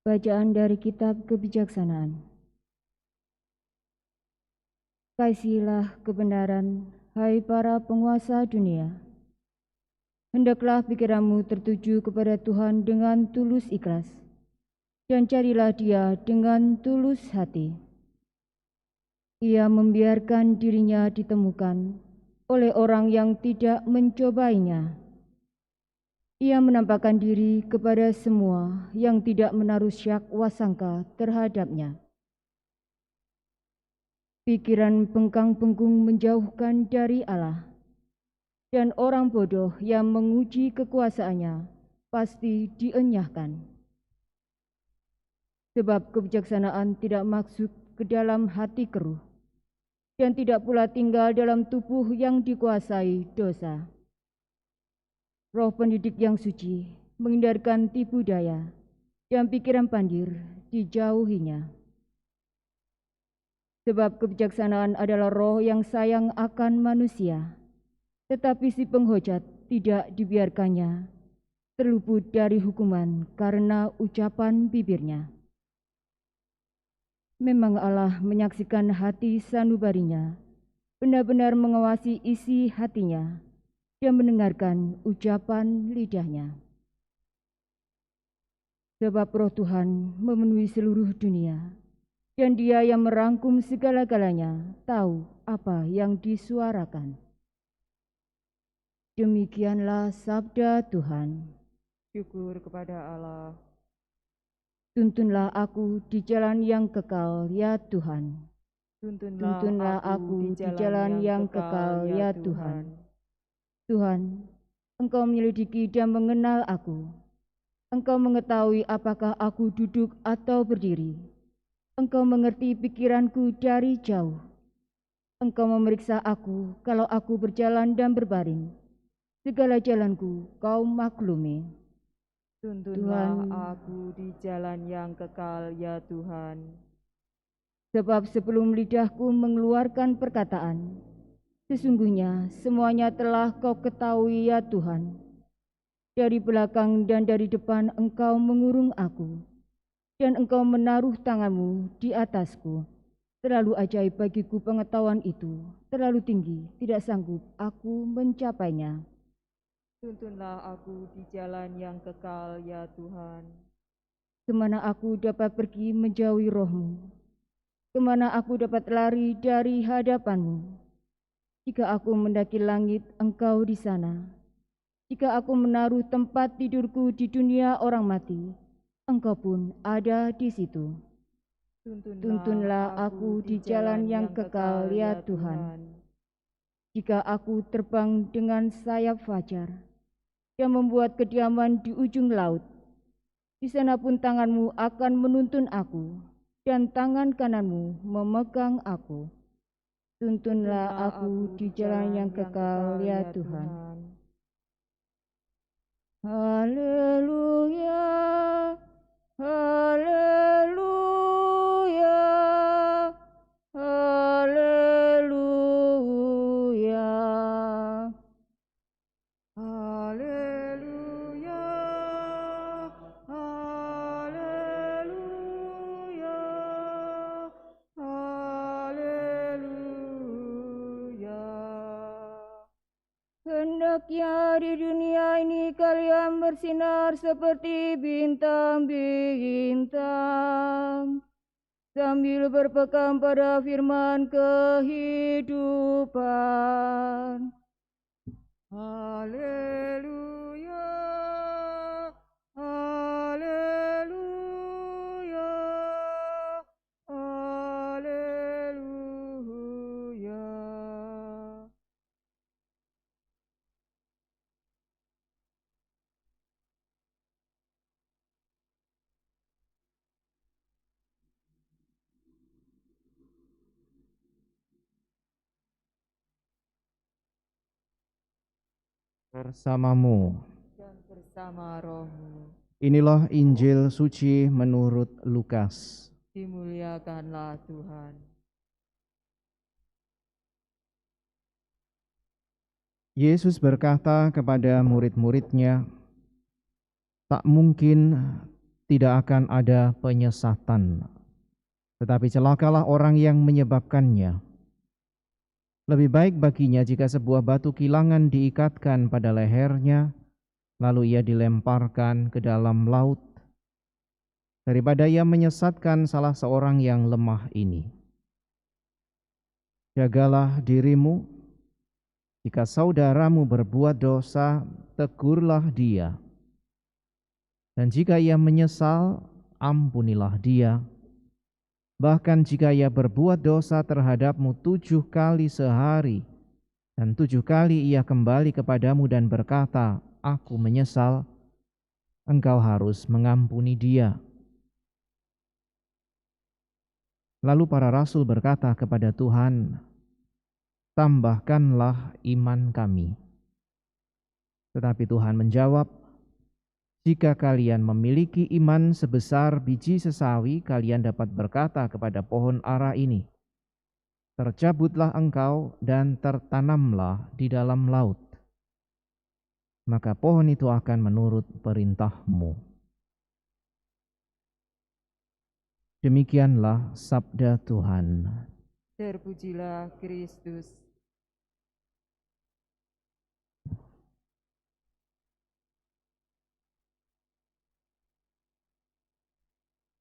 Bacaan dari Kitab Kebijaksanaan. Kasihlah kebenaran, hai para penguasa dunia. Hendaklah pikiranmu tertuju kepada Tuhan dengan tulus ikhlas, dan carilah Dia dengan tulus hati. Ia membiarkan dirinya ditemukan oleh orang yang tidak mencobainya. Ia menampakkan diri kepada semua yang tidak menaruh syak wasangka terhadapnya. Pikiran bengkang-bengkung menjauhkan dari Allah, dan orang bodoh yang menguji kekuasaannya pasti dienyahkan. Sebab kebijaksanaan tidak masuk ke dalam hati keruh, dan tidak pula tinggal dalam tubuh yang dikuasai dosa. Roh pendidik yang suci menghindarkan tipu daya, dan pikiran pandir dijauhinya. Sebab kebijaksanaan adalah roh yang sayang akan manusia, tetapi si penghujat tidak dibiarkannya terluput dari hukuman karena ucapan bibirnya. Memang Allah menyaksikan hati sanubarinya, benar-benar mengawasi isi hatinya, dan mendengarkan ucapan lidahnya. Sebab roh Tuhan memenuhi seluruh dunia, dan Dia yang merangkum segala-galanya tahu apa yang disuarakan. Demikianlah sabda Tuhan. Syukur kepada Allah. Tuntunlah aku di jalan yang kekal, ya Tuhan. Tuntunlah aku di jalan yang kekal, ya Tuhan. Tuhan, Engkau menyelidiki dan mengenal aku. Engkau mengetahui apakah aku duduk atau berdiri. Engkau mengerti pikiranku dari jauh. Engkau memeriksa aku kalau aku berjalan dan berbaring. Segala jalanku Kau maklumi. Tuntunlah aku di jalan yang kekal, ya Tuhan. Sebab sebelum lidahku mengeluarkan perkataan, sesungguhnya semuanya telah Kau ketahui, ya Tuhan. Dari belakang dan dari depan Engkau mengurung aku, dan Engkau menaruh tangan-Mu di atasku. Terlalu ajaib bagiku pengetahuan itu, terlalu tinggi, tidak sanggup aku mencapainya. Tuntunlah aku di jalan yang kekal, ya Tuhan. Kemana aku dapat pergi menjauhi Roh-Mu? Kemana aku dapat lari dari hadapan-Mu? Jika aku mendaki langit, Engkau di sana. Jika aku menaruh tempat tidurku di dunia orang mati, Engkau pun ada di situ. Tuntunlah aku di jalan yang kekal, ya Tuhan. Jika aku terbang dengan sayap fajar dan membuat kediaman di ujung laut, di sana pun tangan-Mu akan menuntun aku, dan tangan kanan-Mu memegang aku. Tuntunlah aku di jalan yang kekal, ya Tuhan. Haleluya, haleluya, haleluya, haleluya, haleluya, haleluya. Hendaknya di dunia ini kalian bersinar seperti bintang-bintang, sambil berpegang pada firman kehidupan. Haleluya, haleluya, haleluya. Bersamamu. Dan bersama rohmu. Inilah Injil suci menurut Lukas. Dimuliakanlah Tuhan. Yesus berkata kepada murid-muridnya, "Tak mungkin tidak akan ada penyesatan, tetapi celakalah orang yang menyebabkannya. Lebih baik baginya jika sebuah batu kilangan diikatkan pada lehernya, lalu ia dilemparkan ke dalam laut, daripada ia menyesatkan salah seorang yang lemah ini. Jagalah dirimu, jika saudaramu berbuat dosa, tegurlah dia. Dan jika ia menyesal, ampunilah dia. Bahkan jika ia berbuat dosa terhadapmu 7 kali sehari, dan 7 kali ia kembali kepadamu dan berkata, "Aku menyesal," engkau harus mengampuni dia. Lalu para rasul berkata kepada Tuhan, "Tambahkanlah iman kami." Tetapi Tuhan menjawab, "Jika kalian memiliki iman sebesar biji sesawi, kalian dapat berkata kepada pohon ara ini, 'Tercabutlah engkau dan tertanamlah di dalam laut,' maka pohon itu akan menurut perintahmu." Demikianlah sabda Tuhan. Terpujilah Kristus.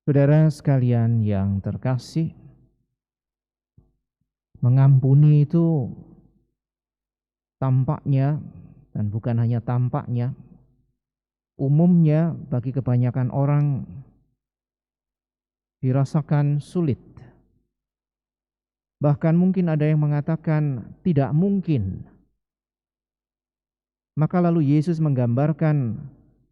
Saudara sekalian yang terkasih, mengampuni itu tampaknya, dan bukan hanya tampaknya, umumnya bagi kebanyakan orang dirasakan sulit. Bahkan mungkin ada yang mengatakan tidak mungkin. Maka lalu Yesus menggambarkan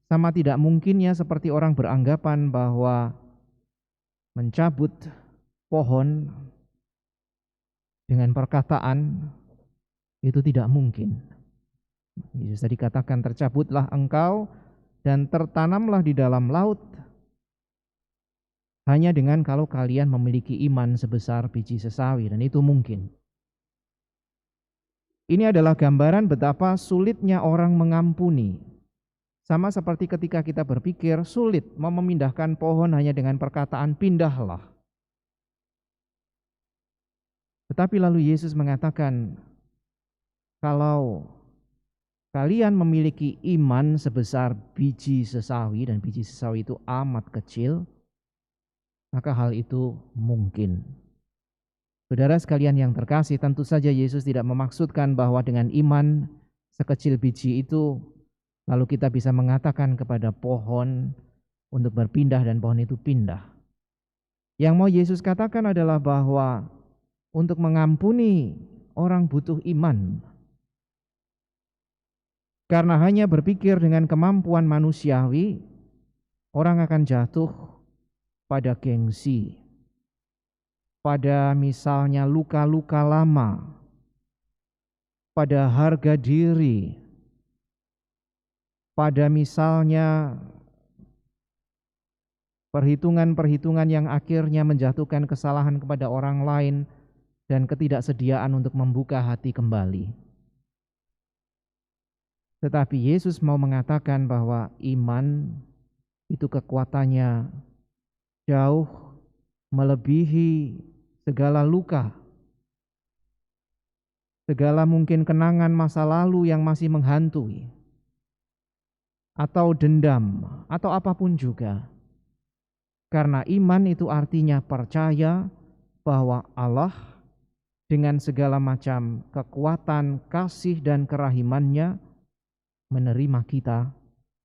sama tidak mungkinnya seperti orang beranggapan bahwa mencabut pohon dengan perkataan itu tidak mungkin. Yesus tadi katakan, "Tercabutlah engkau dan tertanamlah di dalam laut," hanya dengan kalau kalian memiliki iman sebesar biji sesawi, dan itu mungkin. Ini adalah gambaran betapa sulitnya orang mengampuni. Sama seperti ketika kita berpikir sulit mau memindahkan pohon hanya dengan perkataan "pindahlah." Tetapi lalu Yesus mengatakan, kalau kalian memiliki iman sebesar biji sesawi, dan biji sesawi itu amat kecil, maka hal itu mungkin. Saudara sekalian yang terkasih, tentu saja Yesus tidak memaksudkan bahwa dengan iman sekecil biji itu lalu kita bisa mengatakan kepada pohon untuk berpindah dan pohon itu pindah. Yang mau Yesus katakan adalah bahwa untuk mengampuni orang butuh iman. Karena hanya berpikir dengan kemampuan manusiawi, orang akan jatuh pada gengsi, pada misalnya luka-luka lama, pada harga diri, pada misalnya perhitungan-perhitungan yang akhirnya menjatuhkan kesalahan kepada orang lain dan ketidaksediaan untuk membuka hati kembali. Tetapi Yesus mau mengatakan bahwa iman itu kekuatannya jauh melebihi segala luka, segala mungkin kenangan masa lalu yang masih menghantui, atau dendam, atau apapun juga. Karena iman itu artinya percaya bahwa Allah dengan segala macam kekuatan, kasih, dan kerahimannya menerima kita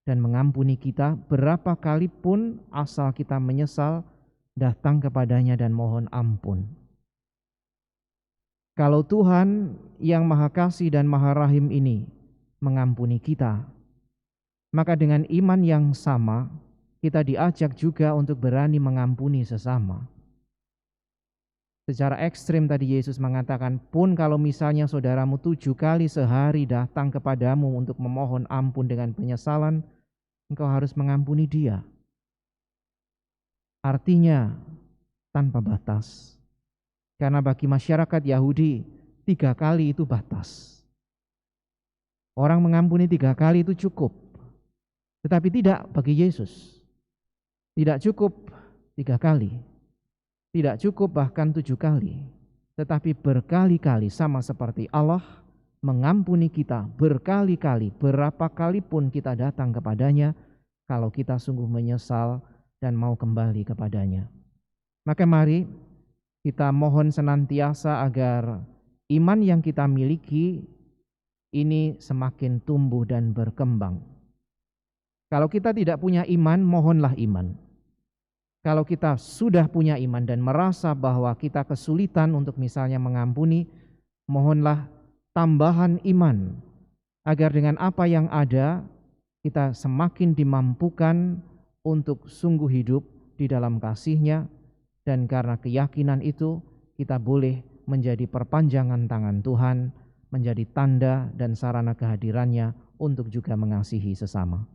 dan mengampuni kita berapa kali pun asal kita menyesal, datang kepadanya dan mohon ampun. Kalau Tuhan yang Maha Kasih dan Maha Rahim ini mengampuni kita, maka dengan iman yang sama kita diajak juga untuk berani mengampuni sesama. Secara ekstrim tadi Yesus mengatakan, pun kalau misalnya saudaramu 7 kali sehari datang kepadamu untuk memohon ampun dengan penyesalan, engkau harus mengampuni dia. Artinya tanpa batas. Karena bagi masyarakat Yahudi 3 kali itu batas. Orang mengampuni 3 kali itu cukup. Tetapi tidak bagi Yesus. Tidak cukup 3 kali, tidak cukup bahkan 7 kali, tetapi berkali-kali, sama seperti Allah mengampuni kita berkali-kali, berapa kali pun kita datang kepadanya kalau kita sungguh menyesal dan mau kembali kepadanya. Maka mari kita mohon senantiasa agar iman yang kita miliki ini semakin tumbuh dan berkembang. Kalau kita tidak punya iman, mohonlah iman. Kalau kita sudah punya iman dan merasa bahwa kita kesulitan untuk misalnya mengampuni, mohonlah tambahan iman, agar dengan apa yang ada, kita semakin dimampukan untuk sungguh hidup di dalam kasih-Nya, dan karena keyakinan itu, kita boleh menjadi perpanjangan tangan Tuhan, menjadi tanda dan sarana kehadirannya untuk juga mengasihi sesama.